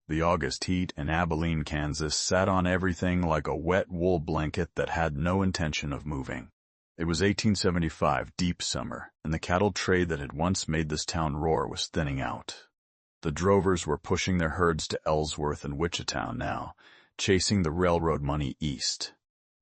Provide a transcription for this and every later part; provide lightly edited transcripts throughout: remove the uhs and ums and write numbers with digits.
The August heat in Abilene, Kansas sat on everything like a wet wool blanket that had no intention of moving. It was 1875, deep summer, and the cattle trade that had once made this town roar was thinning out. The drovers were pushing their herds to Ellsworth and Wichita now, chasing the railroad money east.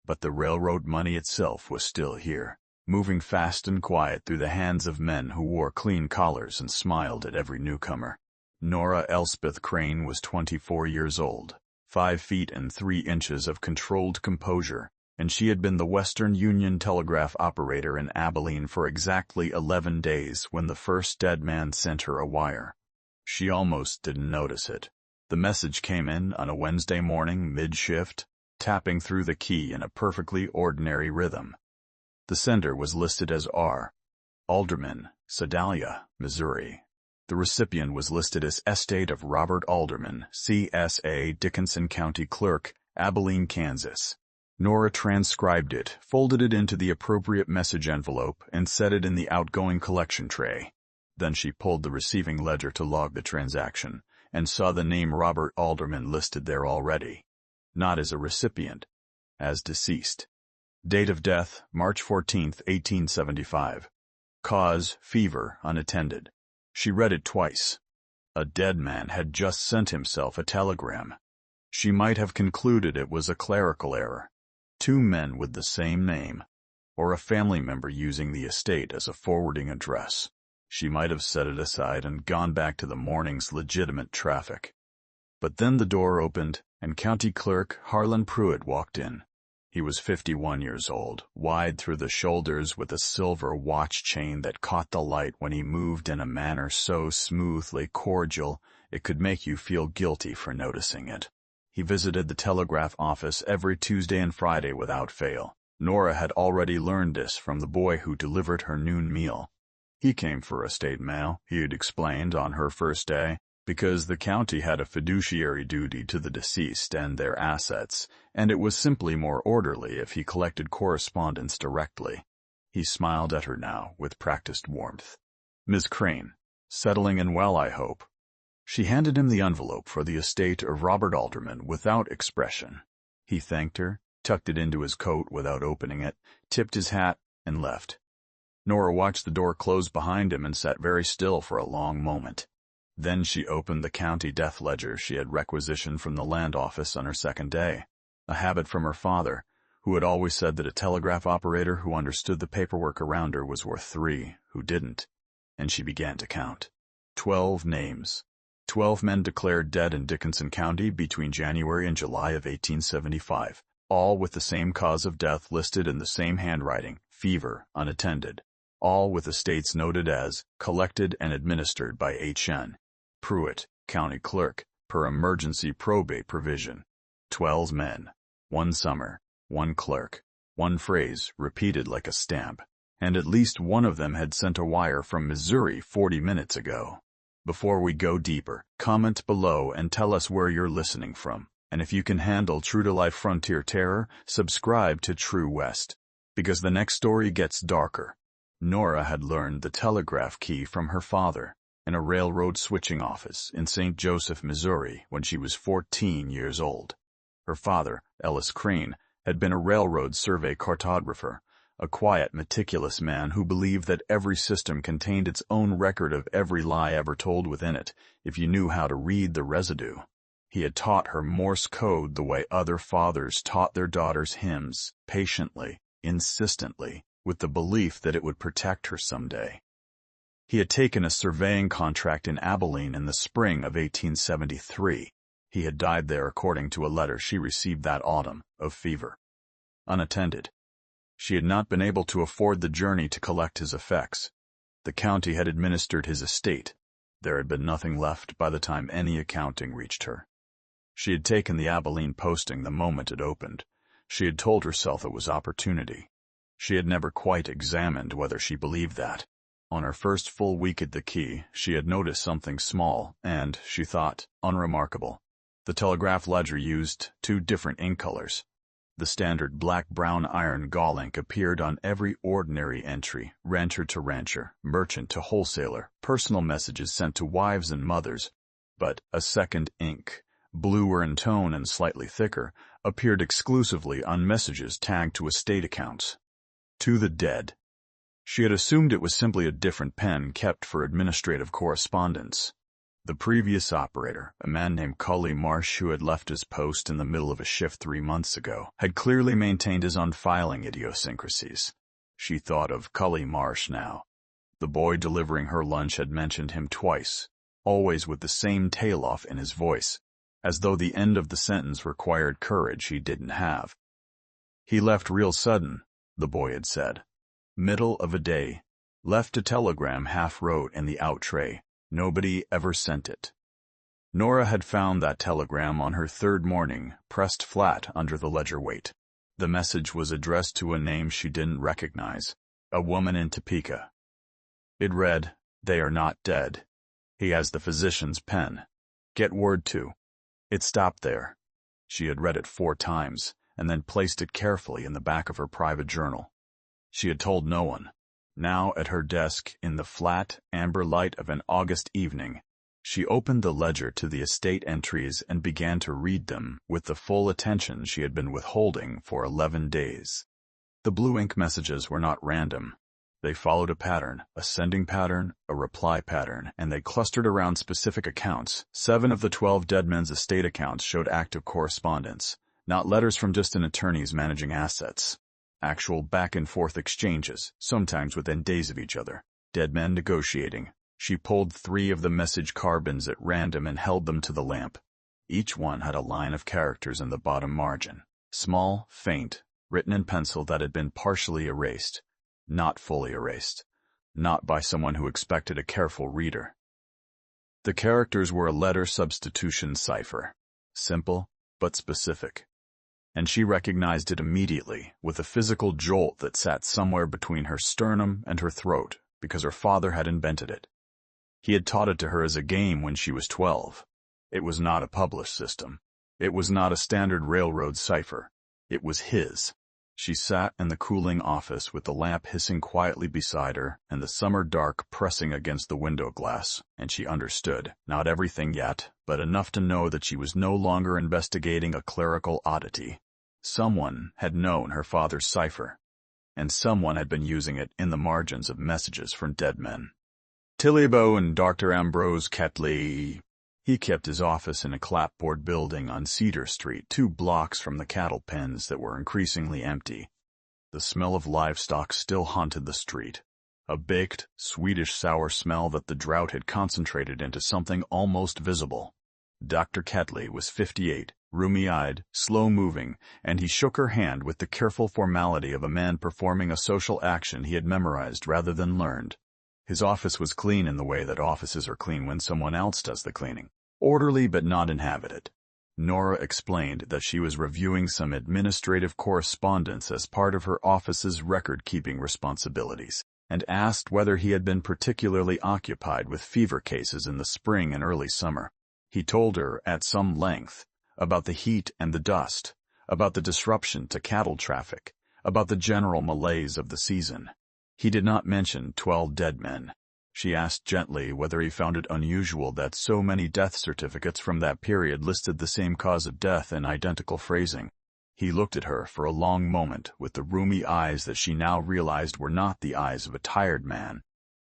But the railroad money itself was still here, moving fast and quiet through the hands of men who wore clean collars and smiled at every newcomer. Nora Elspeth Crane was 24 years old, 5 feet and 3 inches of controlled composure, and she had been the Western Union telegraph operator in Abilene for exactly 11 days when the first dead man sent her a wire. She almost didn't notice it. The message came in on a Wednesday morning mid-shift, tapping through the key in a perfectly ordinary rhythm. The sender was listed as R. Alderman, Sedalia, Missouri. The recipient was listed as Estate of Robert Alderman, CSA, Dickinson County Clerk, Abilene, Kansas. Nora transcribed it, folded it into the appropriate message envelope, and set it in the outgoing collection tray. Then she pulled the receiving ledger to log the transaction, and saw the name Robert Alderman listed there already. Not as a recipient, as deceased. Date of death, March 14, 1875. Cause, fever, unattended. She read it twice. A dead man had just sent himself a telegram. She might have concluded it was a clerical error. 2 men with the same name, or a family member using the estate as a forwarding address. She might have set it aside and gone back to the morning's legitimate traffic. But then the door opened, and County Clerk Harlan Pruitt walked in. He was 51 years old, wide through the shoulders with a silver watch chain that caught the light when he moved in a manner so smoothly cordial it could make you feel guilty for noticing it. He visited the telegraph office every Tuesday and Friday without fail. Nora had already learned this from the boy who delivered her noon meal. He came for estate mail, he had explained on her first day, because the county had a fiduciary duty to the deceased and their assets, and it was simply more orderly if he collected correspondence directly. He smiled at her now with practiced warmth. "Miss Crane, settling in well, I hope." She handed him the envelope for the estate of Robert Alderman without expression. He thanked her, tucked it into his coat without opening it, tipped his hat, and left. Nora watched the door close behind him and sat very still for a long moment. Then she opened the county death ledger she had requisitioned from the land office on her second day, a habit from her father, who had always said that a telegraph operator who understood the paperwork around her was worth 3 who didn't, and she began to count. 12 names. 12 men declared dead in Dickinson County between January and July of 1875, all with the same cause of death listed in the same handwriting, fever, unattended, all with estates noted as collected and administered by H.N. Pruitt, County Clerk, per emergency probate provision. 12 men, 1 summer, 1 clerk, 1 phrase repeated like a stamp, and at least one of them had sent a wire from Missouri 40 minutes ago. Before we go deeper, comment below and tell us where you're listening from, and if you can handle true-to-life frontier terror, subscribe to True West, because the next story gets darker. Nora had learned the telegraph key from her father in a railroad switching office in St. Joseph, Missouri, when she was 14 years old. Her father, Ellis Crane, had been a railroad survey cartographer, a quiet, meticulous man who believed that every system contained its own record of every lie ever told within it, if you knew how to read the residue. He had taught her Morse code the way other fathers taught their daughters hymns, patiently, insistently, with the belief that it would protect her someday. He had taken a surveying contract in Abilene in the spring of 1873. He had died there according to a letter she received that autumn, of fever. Unattended. She had not been able to afford the journey to collect his effects. The county had administered his estate. There had been nothing left by the time any accounting reached her. She had taken the Abilene posting the moment it opened. She had told herself it was opportunity. She had never quite examined whether she believed that. On her first full week at the key, she had noticed something small and, she thought, unremarkable. The telegraph ledger used 2 different ink colors. The standard black-brown iron gall ink appeared on every ordinary entry, rancher to rancher, merchant to wholesaler, personal messages sent to wives and mothers. But a second ink, bluer in tone and slightly thicker, appeared exclusively on messages tagged to estate accounts. To the dead. She had assumed it was simply a different pen kept for administrative correspondence. The previous operator, a man named Cully Marsh who had left his post in the middle of a shift 3 months ago, had clearly maintained his unfiling idiosyncrasies. She thought of Cully Marsh now. The boy delivering her lunch had mentioned him twice, always with the same tail-off in his voice, as though the end of the sentence required courage he didn't have. He left real sudden, the boy had said. Middle of a day. Left a telegram half wrote in the out tray. Nobody ever sent it. Nora had found that telegram on her third morning, pressed flat under the ledger weight. The message was addressed to a name she didn't recognize, a woman in Topeka. It read, "They are not dead. He has the physician's pen. Get word to." It stopped there. She had read it 4 times, and then placed it carefully in the back of her private journal. She had told no one. Now at her desk, in the flat, amber light of an August evening, she opened the ledger to the estate entries and began to read them with the full attention she had been withholding for 11 days. The blue ink messages were not random. They followed a pattern, a sending pattern, a reply pattern, and they clustered around specific accounts. 7 of the 12 dead men's estate accounts showed active correspondence, not letters from distant attorneys managing assets. Actual back-and-forth exchanges, sometimes within days of each other. Dead men negotiating. She pulled 3 of the message carbons at random and held them to the lamp. Each one had a line of characters in the bottom margin. Small, faint, written in pencil that had been partially erased. Not fully erased. Not by someone who expected a careful reader. The characters were a letter substitution cipher. Simple, but specific. And she recognized it immediately, with a physical jolt that sat somewhere between her sternum and her throat, because her father had invented it. He had taught it to her as a game when she was 12. It was not a published system. It was not a standard railroad cipher. It was his. She sat in the cooling office with the lamp hissing quietly beside her and the summer dark pressing against the window glass, and she understood, not everything yet, but enough to know that she was no longer investigating a clerical oddity. Someone had known her father's cipher, and someone had been using it in the margins of messages from dead men. Tillybo and Dr. Ambrose Ketley. He kept his office in a clapboard building on Cedar Street, 2 blocks from the cattle pens that were increasingly empty. The smell of livestock still haunted the street, a baked, sweetish sour smell that the drought had concentrated into something almost visible. Dr. Ketley was 58, rheumy-eyed, slow-moving, and he shook her hand with the careful formality of a man performing a social action he had memorized rather than learned. His office was clean in the way that offices are clean when someone else does the cleaning. Orderly but not inhabited. Nora explained that she was reviewing some administrative correspondence as part of her office's record-keeping responsibilities, and asked whether he had been particularly occupied with fever cases in the spring and early summer. He told her at some length about the heat and the dust, about the disruption to cattle traffic, about the general malaise of the season. He did not mention 12 dead men. She asked gently whether he found it unusual that so many death certificates from that period listed the same cause of death in identical phrasing. He looked at her for a long moment with the rheumy eyes that she now realized were not the eyes of a tired man,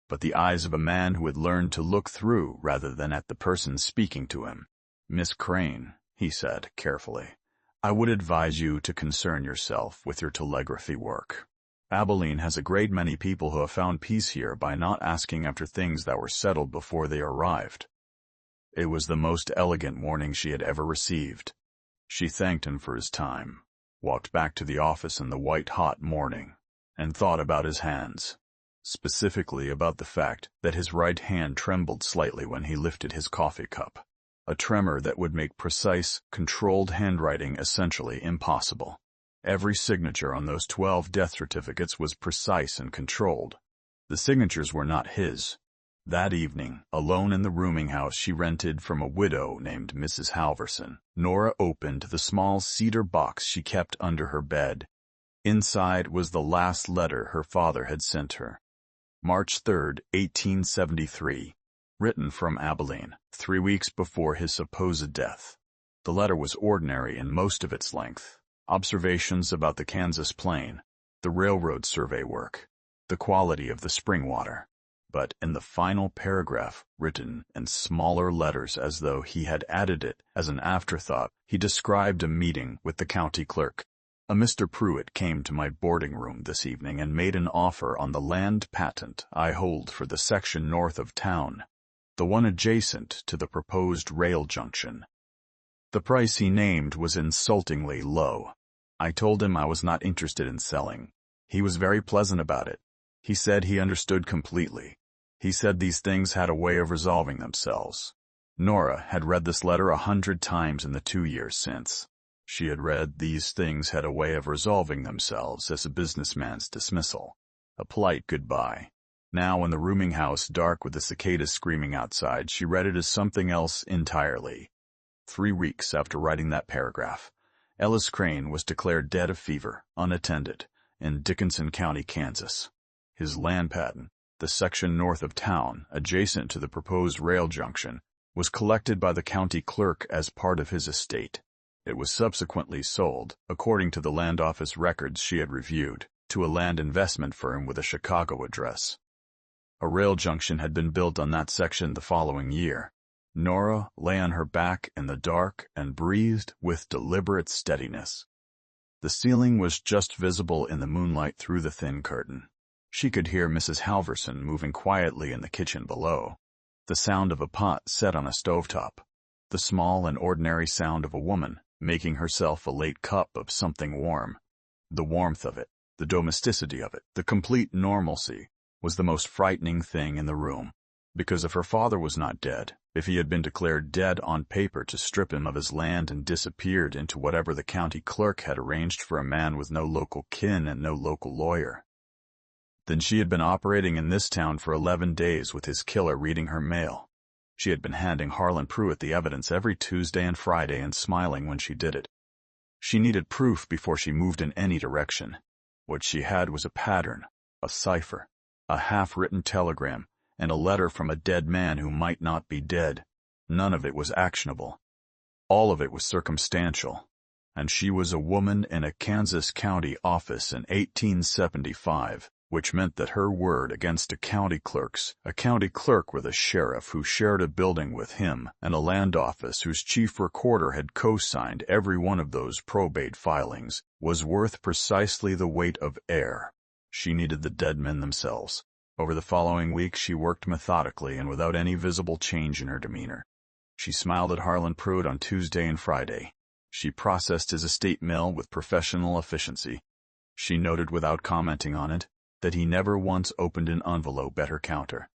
but the eyes of a man who had learned to look through rather than at the person speaking to him. "Miss Crane," he said carefully, "I would advise you to concern yourself with your telegraphy work. Abilene has a great many people who have found peace here by not asking after things that were settled before they arrived." It was the most elegant warning she had ever received. She thanked him for his time, walked back to the office in the white-hot morning, and thought about his hands, specifically about the fact that his right hand trembled slightly when he lifted his coffee cup, a tremor that would make precise, controlled handwriting essentially impossible. Every signature on those 12 death certificates was precise and controlled. The signatures were not his. That evening, alone in the rooming house she rented from a widow named Mrs. Halverson, Nora opened the small cedar box she kept under her bed. Inside was the last letter her father had sent her. March 3, 1873, written from Abilene, 3 weeks before his supposed death. The letter was ordinary in most of its length. Observations about the Kansas plain, the railroad survey work, the quality of the spring water. But in the final paragraph, written in smaller letters as though he had added it as an afterthought, he described a meeting with the county clerk. A Mr. Pruitt came to my boarding room this evening and made an offer on the land patent I hold for the section north of town, the one adjacent to the proposed rail junction. The price he named was insultingly low. I told him I was not interested in selling. He was very pleasant about it. He said he understood completely. He said these things had a way of resolving themselves. Nora had read this letter 100 times in the 2 years since. She had read these things had a way of resolving themselves as a businessman's dismissal, a polite goodbye. Now in the rooming house dark with the cicadas screaming outside, she read it as something else entirely. 3 weeks after writing that paragraph, Ellis Crane was declared dead of fever, unattended, in Dickinson County, Kansas. His land patent, the section north of town, adjacent to the proposed rail junction, was collected by the county clerk as part of his estate. It was subsequently sold, according to the land office records she had reviewed, to a land investment firm with a Chicago address. A rail junction had been built on that section the following year. Nora lay on her back in the dark and breathed with deliberate steadiness. The ceiling was just visible in the moonlight through the thin curtain. She could hear Mrs. Halverson moving quietly in the kitchen below, the sound of a pot set on a stovetop, the small and ordinary sound of a woman making herself a late cup of something warm. The warmth of it, the domesticity of it, the complete normalcy, was the most frightening thing in the room. Because if her father was not dead, if he had been declared dead on paper to strip him of his land and disappeared into whatever the county clerk had arranged for a man with no local kin and no local lawyer, then she had been operating in this town for 11 days with his killer reading her mail. She had been handing Harlan Pruitt the evidence every Tuesday and Friday and smiling when she did it. She needed proof before she moved in any direction. What she had was a pattern, a cipher, a half-written telegram, and a letter from a dead man who might not be dead. None of it was actionable. All of it was circumstantial. And she was a woman in a Kansas County office in 1875, which meant that her word against a county clerk with a sheriff who shared a building with him and a land office whose chief recorder had co-signed every one of those probate filings, was worth precisely the weight of air. She needed the dead men themselves. Over the following week she worked methodically and without any visible change in her demeanor. She smiled at Harlan Pruitt on Tuesday and Friday. She processed his estate mail with professional efficiency. She noted without commenting on it that he never once opened an envelope at her counter.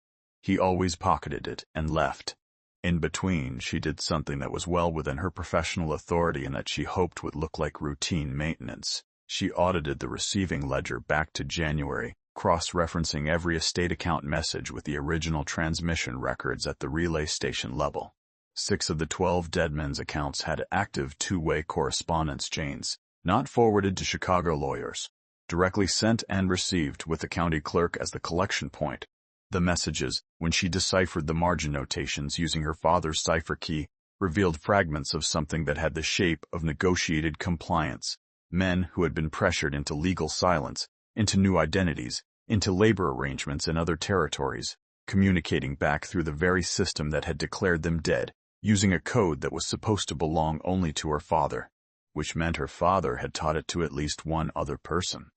He always pocketed it and left. In between, she did something that was well within her professional authority and that she hoped would look like routine maintenance. She audited the receiving ledger back to January, cross-referencing every estate account message with the original transmission records at the relay station level. 6 of the 12 dead men's accounts had active two-way correspondence chains, not forwarded to Chicago lawyers, directly sent and received with the county clerk as the collection point. The messages, when she deciphered the margin notations using her father's cipher key, revealed fragments of something that had the shape of negotiated compliance, men who had been pressured into legal silence, into new identities, into labor arrangements in other territories, communicating back through the very system that had declared them dead, using a code that was supposed to belong only to her father, which meant her father had taught it to at least one other person.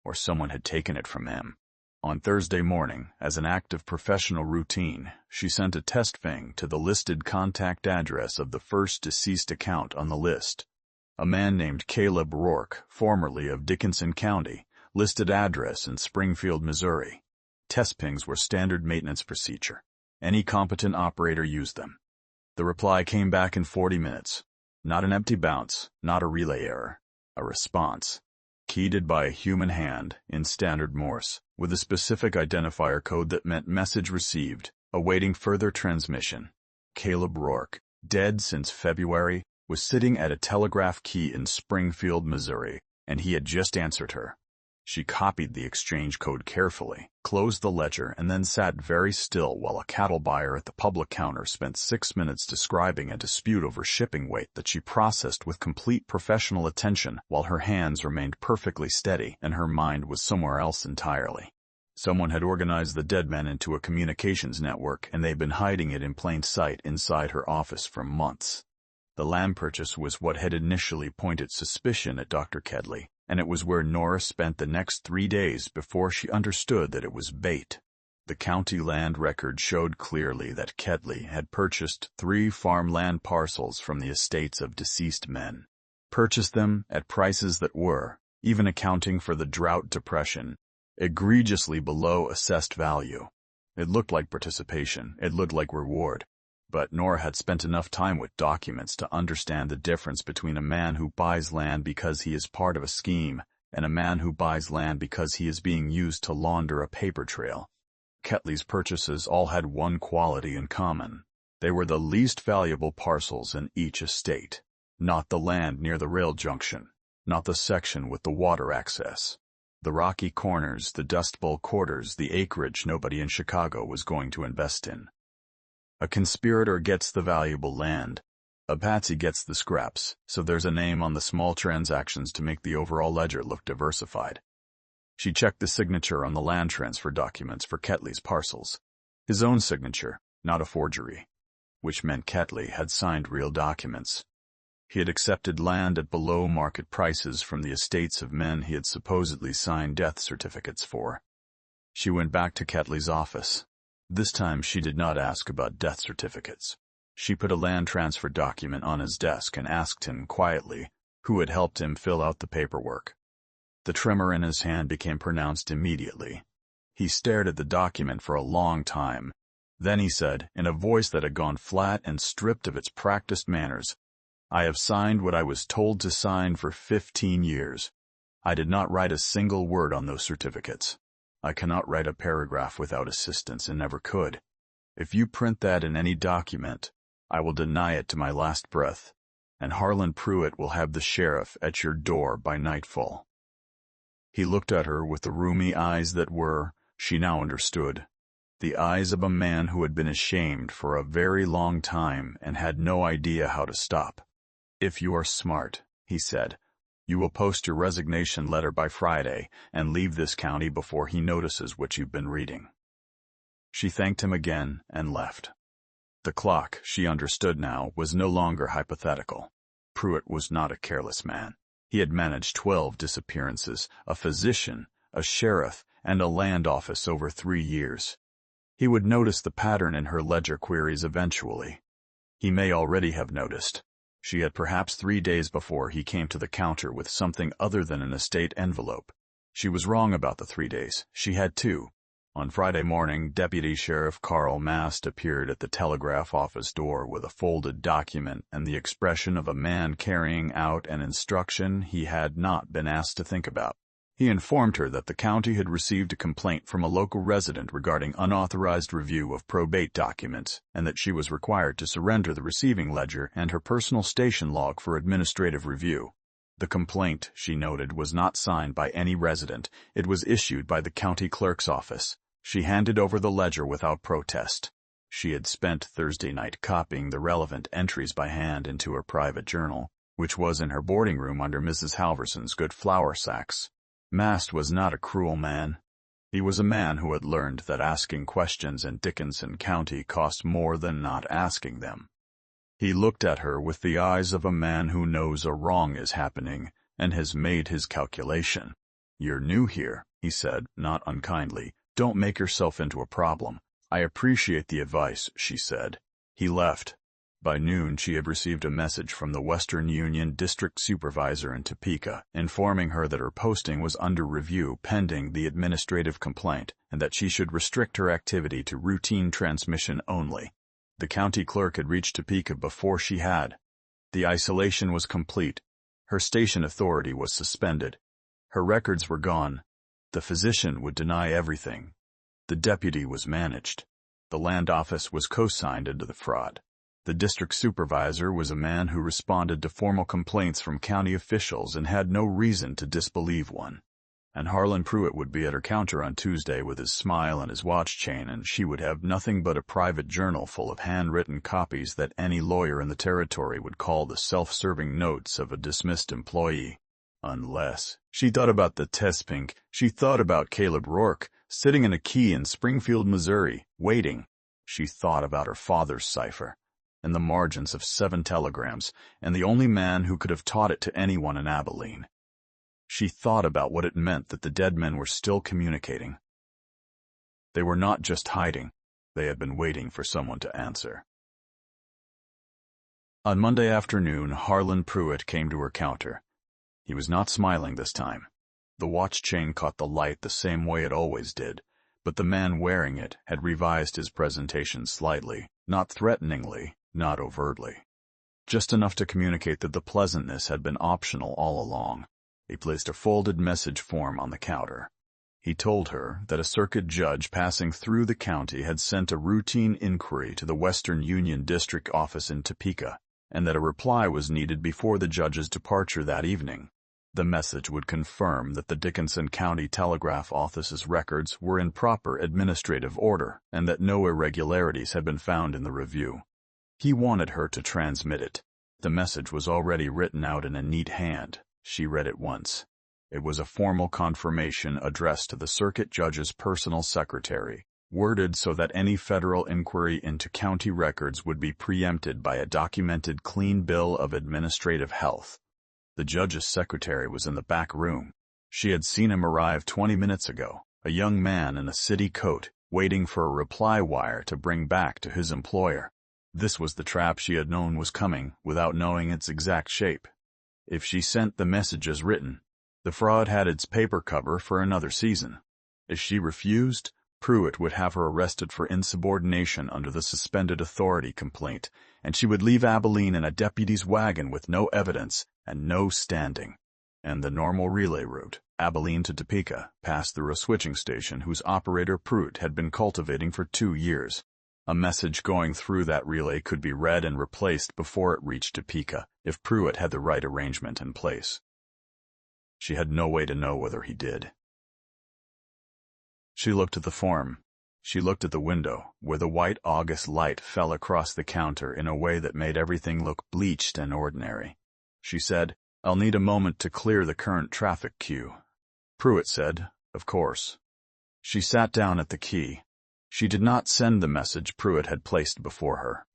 Or someone had taken it from him. On Thursday morning, as an act of professional routine, she sent a test thing to the listed contact address of the first deceased account on the list. A man named Caleb Rourke, formerly of Dickinson County, listed address in Springfield, Missouri. Test pings were standard maintenance procedure. Any competent operator used them. The reply came back in 40 minutes. Not an empty bounce, not a relay error. A response. Keyed by a human hand in standard Morse, with a specific identifier code that meant message received, awaiting further transmission. Caleb Rourke, dead since February, was sitting at a telegraph key in Springfield, Missouri, and he had just answered her. She copied the exchange code carefully, closed the ledger, and then sat very still while a cattle buyer at the public counter spent 6 minutes describing a dispute over shipping weight that she processed with complete professional attention while her hands remained perfectly steady and her mind was somewhere else entirely. Someone had organized the dead men into a communications network, and they'd been hiding it in plain sight inside her office for months. The land purchase was what had initially pointed suspicion at Dr. Kedley, and it was where Nora spent the next 3 days before she understood that it was bait. The county land record showed clearly that Kedley had purchased 3 farmland parcels from the estates of deceased men. Purchased them at prices that were, even accounting for the drought depression, egregiously below assessed value. It looked like participation, it looked like reward. But Nora had spent enough time with documents to understand the difference between a man who buys land because he is part of a scheme and a man who buys land because he is being used to launder a paper trail. Kedley's purchases all had one quality in common. They were the least valuable parcels in each estate, not the land near the rail junction, not the section with the water access. The rocky corners, the Dust Bowl quarters, the acreage nobody in Chicago was going to invest in. A conspirator gets the valuable land. A patsy gets the scraps, so there's a name on the small transactions to make the overall ledger look diversified. She checked the signature on the land transfer documents for Kedley's parcels. His own signature, not a forgery, which meant Kedley had signed real documents. He had accepted land at below-market prices from the estates of men he had supposedly signed death certificates for. She went back to Kedley's office. This time she did not ask about death certificates. She put a land transfer document on his desk and asked him quietly who had helped him fill out the paperwork. The tremor in his hand became pronounced immediately. He stared at the document for a long time. Then he said, in a voice that had gone flat and stripped of its practiced manners, "I have signed what I was told to sign for 15 years. I did not write a single word on those certificates. I cannot write a paragraph without assistance and never could. If you print that in any document, I will deny it to my last breath, and Harlan Pruitt will have the sheriff at your door by nightfall." He looked at her with the rheumy eyes that were, she now understood, the eyes of a man who had been ashamed for a very long time and had no idea how to stop. "If you are smart," he said, "you will post your resignation letter by Friday and leave this county before he notices what you've been reading." She thanked him again and left. The clock, she understood now, was no longer hypothetical. Pruitt was not a careless man. He had managed 12 disappearances, a physician, a sheriff, and a land office over 3 years. He would notice the pattern in her ledger queries eventually. He may already have noticed. She had perhaps 3 days before he came to the counter with something other than an estate envelope. She was wrong about the 3 days. She had 2. On Friday morning, Deputy Sheriff Carl Mast appeared at the telegraph office door with a folded document and the expression of a man carrying out an instruction he had not been asked to think about. He informed her that the county had received a complaint from a local resident regarding unauthorized review of probate documents, and that she was required to surrender the receiving ledger and her personal station log for administrative review. The complaint, she noted, was not signed by any resident. It was issued by the county clerk's office. She handed over the ledger without protest. She had spent Thursday night copying the relevant entries by hand into her private journal, which was in her boarding room under Mrs. Halverson's good flour sacks. Mast was not a cruel man. He was a man who had learned that asking questions in Dickinson County cost more than not asking them. He looked at her with the eyes of a man who knows a wrong is happening and has made his calculation. "You're new here," he said, not unkindly. "Don't make yourself into a problem." "I appreciate the advice," she said. He left. By noon, she had received a message from the Western Union District Supervisor in Topeka, informing her that her posting was under review pending the administrative complaint, and that she should restrict her activity to routine transmission only. The county clerk had reached Topeka before she had. The isolation was complete. Her station authority was suspended. Her records were gone. The physician would deny everything. The deputy was managed. The land office was co-signed into the fraud. The district supervisor was a man who responded to formal complaints from county officials and had no reason to disbelieve one. and Harlan Pruitt would be at her counter on Tuesday with his smile and his watch chain, and she would have nothing but a private journal full of handwritten copies that any lawyer in the territory would call the self-serving notes of a dismissed employee. Unless she thought about the Tespink, she thought about Caleb Rourke, sitting in a key in Springfield, Missouri, waiting. She thought about her father's cipher, and the margins of 7 telegrams, and the only man who could have taught it to anyone in Abilene. She thought about what it meant that the dead men were still communicating. They were not just hiding, they had been waiting for someone to answer. On Monday afternoon, Harlan Pruitt came to her counter. He was not smiling this time. The watch chain caught the light the same way it always did, but the man wearing it had revised his presentation slightly, not threateningly, not overtly. Just enough to communicate that the pleasantness had been optional all along. He placed a folded message form on the counter. He told her that a circuit judge passing through the county had sent a routine inquiry to the Western Union District office in Topeka, and that a reply was needed before the judge's departure that evening. The message would confirm that the Dickinson County Telegraph Office's records were in proper administrative order and that no irregularities had been found in the review. He wanted her to transmit it. The message was already written out in a neat hand. She read it once. It was a formal confirmation addressed to the circuit judge's personal secretary, worded so that any federal inquiry into county records would be preempted by a documented clean bill of administrative health. The judge's secretary was in the back room. She had seen him arrive 20 minutes ago, a young man in a city coat, waiting for a reply wire to bring back to his employer. This was the trap she had known was coming without knowing its exact shape. If she sent the message as written, the fraud had its paper cover for another season. If she refused, Pruitt would have her arrested for insubordination under the suspended authority complaint, and she would leave Abilene in a deputy's wagon with no evidence and no standing. And the normal relay route, Abilene to Topeka, passed through a switching station whose operator Pruitt had been cultivating for 2 years. A message going through that relay could be read and replaced before it reached Topeka, if Pruitt had the right arrangement in place. She had no way to know whether he did. She looked at the form. She looked at the window, where the white August light fell across the counter in a way that made everything look bleached and ordinary. She said, "I'll need a moment to clear the current traffic queue." Pruitt said, "Of course." She sat down at the key. She did not send the message Pruitt had placed before her.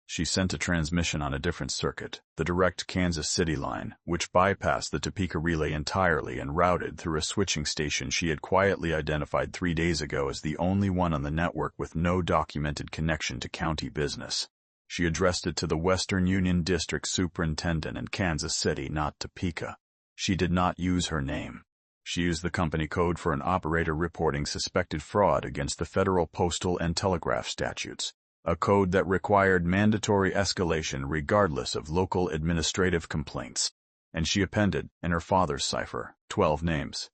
She sent a transmission on a different circuit, the direct Kansas City line, which bypassed the Topeka relay entirely and routed through a switching station she had quietly identified 3 days ago as the only one on the network with no documented connection to county business. She addressed it to the Western Union District Superintendent in Kansas City, not Topeka. She did not use her name. She used the company code for an operator reporting suspected fraud against the federal postal and telegraph statutes, a code that required mandatory escalation regardless of local administrative complaints. And she appended, in her father's cipher, 12 names.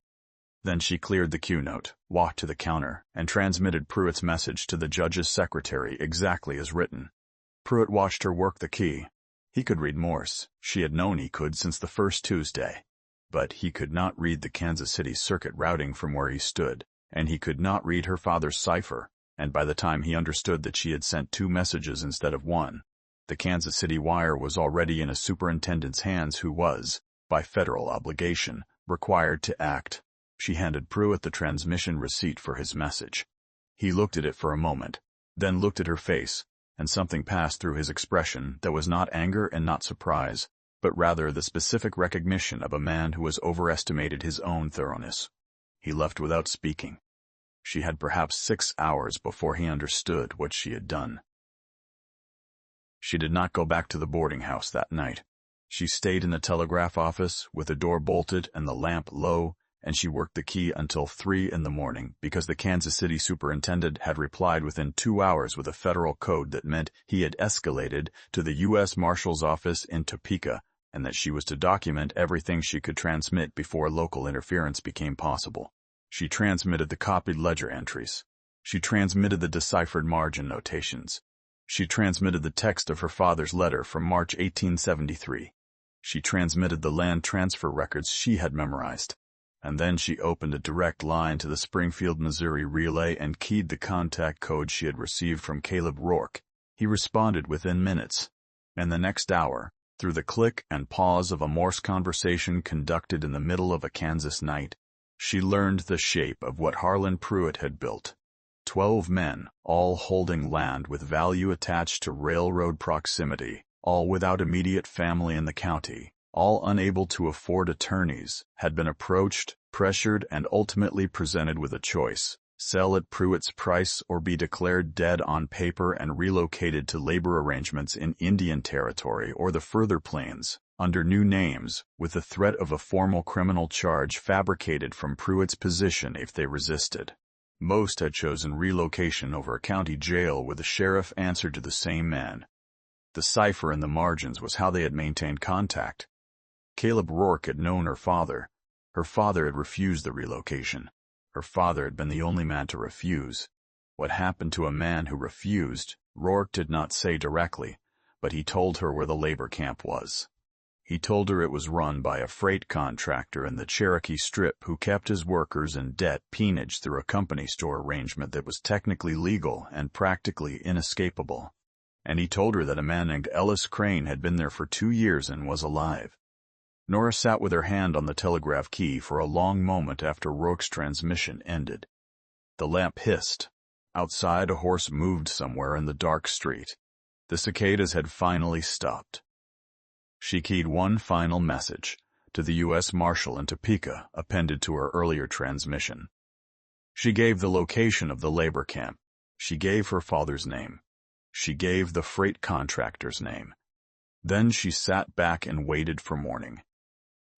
Then she cleared the queue note, walked to the counter, and transmitted Pruitt's message to the judge's secretary exactly as written. Pruitt watched her work the key. He could read Morse. She had known he could since the first Tuesday. But he could not read the Kansas City circuit routing from where he stood, and he could not read her father's cipher, and by the time he understood that she had sent 2 messages instead of 1, the Kansas City wire was already in a superintendent's hands who was, by federal obligation, required to act. She handed Pruitt the transmission receipt for his message. He looked at it for a moment, then looked at her face, and something passed through his expression that was not anger and not surprise, but rather the specific recognition of a man who has overestimated his own thoroughness. He left without speaking. She had perhaps 6 hours before he understood what she had done. She did not go back to the boarding house that night. She stayed in the telegraph office with the door bolted and the lamp low, and she worked the key until 3 in the morning because the Kansas City superintendent had replied within 2 hours with a federal code that meant he had escalated to the U.S. Marshal's office in Topeka and that she was to document everything she could transmit before local interference became possible. She transmitted the copied ledger entries. She transmitted the deciphered margin notations. She transmitted the text of her father's letter from March 1873. She transmitted the land transfer records she had memorized. And then she opened a direct line to the Springfield, Missouri relay and keyed the contact code she had received from Caleb Rourke. He responded within minutes. And the next hour, through the click and pause of a Morse conversation conducted in the middle of a Kansas night, she learned the shape of what Harlan Pruitt had built. 12 men, all holding land with value attached to railroad proximity, all without immediate family in the county, all unable to afford attorneys, had been approached, pressured, and ultimately presented with a choice: sell at Pruitt's price or be declared dead on paper and relocated to labor arrangements in Indian Territory or the further plains, under new names, with the threat of a formal criminal charge fabricated from Pruitt's position if they resisted. Most had chosen relocation over a county jail where the sheriff answered to the same man. The cipher in the margins was how they had maintained contact. Caleb Rourke had known her father. Her father had refused the relocation. Her father had been the only man to refuse. What happened to a man who refused, Rourke did not say directly, but he told her where the labor camp was. He told her it was run by a freight contractor in the Cherokee Strip who kept his workers in debt peonage through a company store arrangement that was technically legal and practically inescapable. And he told her that a man named Ellis Crane had been there for 2 years and was alive. Nora sat with her hand on the telegraph key for a long moment after Rourke's transmission ended. The lamp hissed. Outside, a horse moved somewhere in the dark street. The cicadas had finally stopped. She keyed one final message, to the U.S. Marshal in Topeka, appended to her earlier transmission. She gave the location of the labor camp. She gave her father's name. She gave the freight contractor's name. Then she sat back and waited for morning.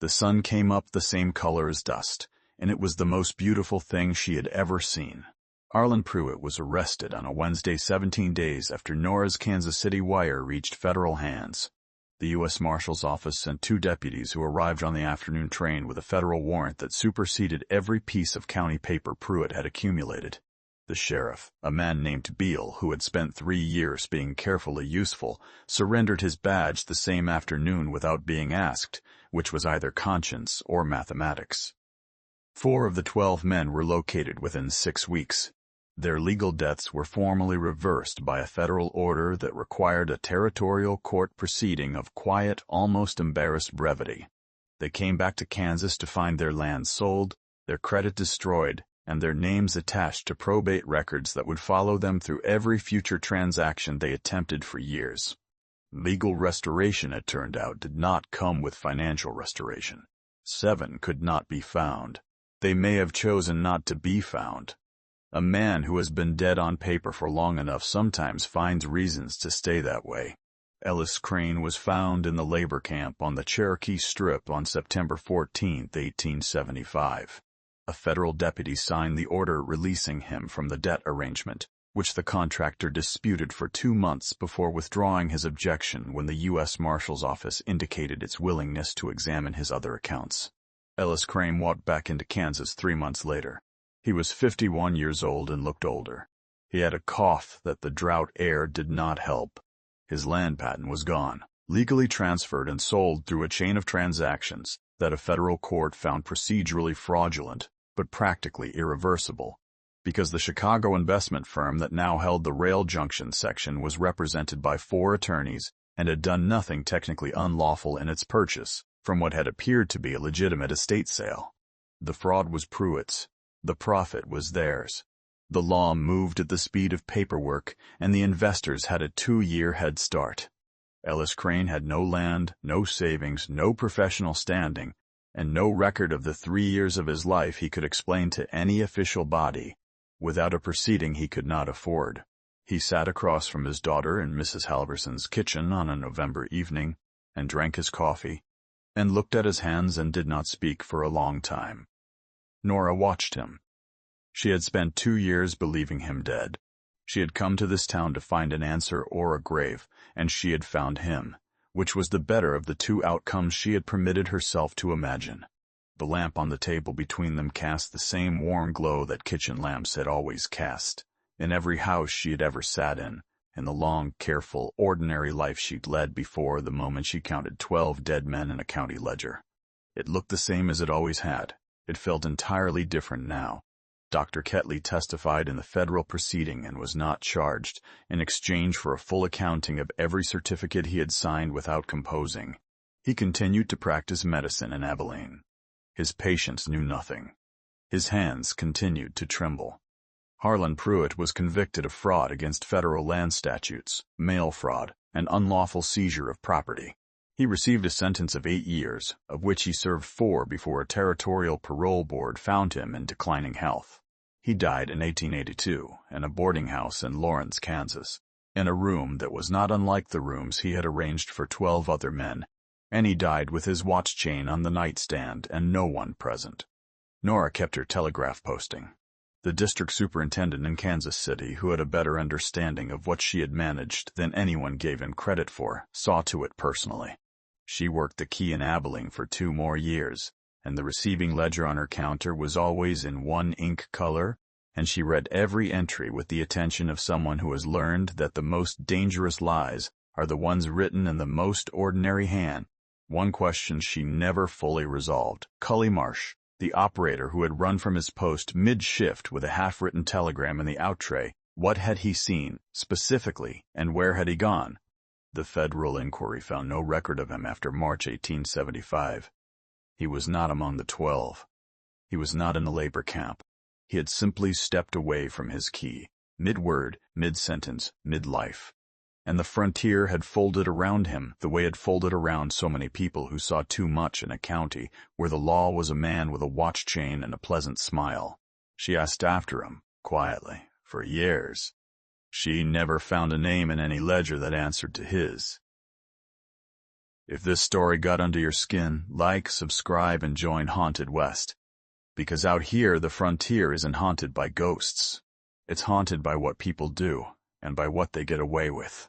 The sun came up the same color as dust, and it was the most beautiful thing she had ever seen. Harlan Pruitt was arrested on a Wednesday 17 days after Nora's Kansas City wire reached federal hands. The U.S. Marshal's office sent 2 deputies who arrived on the afternoon train with a federal warrant that superseded every piece of county paper Pruitt had accumulated. The sheriff, a man named Beale, who had spent 3 years being carefully useful, surrendered his badge the same afternoon without being asked, which was either conscience or mathematics. 4 of the 12 men were located within 6 weeks. Their legal deaths were formally reversed by a federal order that required a territorial court proceeding of quiet, almost embarrassed brevity. They came back to Kansas to find their land sold, their credit destroyed, and their names attached to probate records that would follow them through every future transaction they attempted for years. Legal restoration, it turned out, did not come with financial restoration. 7 could not be found. They may have chosen not to be found. A man who has been dead on paper for long enough sometimes finds reasons to stay that way. Ellis Crane was found in the labor camp on the Cherokee Strip on September 14, 1875. A federal deputy signed the order releasing him from the debt arrangement, which the contractor disputed for 2 months before withdrawing his objection when the U.S. Marshal's office indicated its willingness to examine his other accounts. Ellis Crane walked back into Kansas 3 months later. He was 51 years old and looked older. He had a cough that the drought air did not help. His land patent was gone, legally transferred and sold through a chain of transactions that a federal court found procedurally fraudulent, but practically irreversible, because the Chicago investment firm that now held the rail junction section was represented by 4 attorneys and had done nothing technically unlawful in its purchase from what had appeared to be a legitimate estate sale. The fraud was Pruitt's. The profit was theirs. The law moved at the speed of paperwork, and the investors had a 2-year head start. Ellis Crane had no land, no savings, no professional standing, and no record of the 3 years of his life he could explain to any official body. Without a proceeding he could not afford. He sat across from his daughter in Mrs. Halverson's kitchen on a November evening, and drank his coffee, and looked at his hands and did not speak for a long time. Nora watched him. She had spent 2 years believing him dead. She had come to this town to find an answer or a grave, and she had found him, which was the better of the 2 outcomes she had permitted herself to imagine. The lamp on the table between them cast the same warm glow that kitchen lamps had always cast, in every house she had ever sat in the long, careful, ordinary life she'd led before the moment she counted 12 dead men in a county ledger. It looked the same as it always had. It felt entirely different now. Dr. Ketley testified in the federal proceeding and was not charged, in exchange for a full accounting of every certificate he had signed without composing. He continued to practice medicine in Abilene. His patients knew nothing. His hands continued to tremble. Harlan Pruitt was convicted of fraud against federal land statutes, mail fraud, and unlawful seizure of property. He received a sentence of 8 years, of which he served 4 before a territorial parole board found him in declining health. He died in 1882 in a boarding house in Lawrence, Kansas, in a room that was not unlike the rooms he had arranged for 12 other men, and he died with his watch chain on the nightstand and no one present. Nora kept her telegraph posting. The district superintendent in Kansas City, who had a better understanding of what she had managed than anyone gave him credit for, saw to it personally. She worked the key in Abilene for 2 more years, and the receiving ledger on her counter was always in one ink color, and she read every entry with the attention of someone who has learned that the most dangerous lies are the ones written in the most ordinary hand. One question she never fully resolved. Cully Marsh, the operator who had run from his post mid-shift with a half-written telegram in the out tray, what had he seen, specifically, and where had he gone? The federal inquiry found no record of him after March 1875. He was not among the 12. He was not in a labor camp. He had simply stepped away from his key, mid-word, mid-sentence, mid-life. And the frontier had folded around him the way it folded around so many people who saw too much in a county where the law was a man with a watch chain and a pleasant smile. She asked after him, quietly, for years. She never found a name in any ledger that answered to his. If this story got under your skin, like, subscribe, and join Haunted West. Because out here, the frontier isn't haunted by ghosts. It's haunted by what people do, and by what they get away with.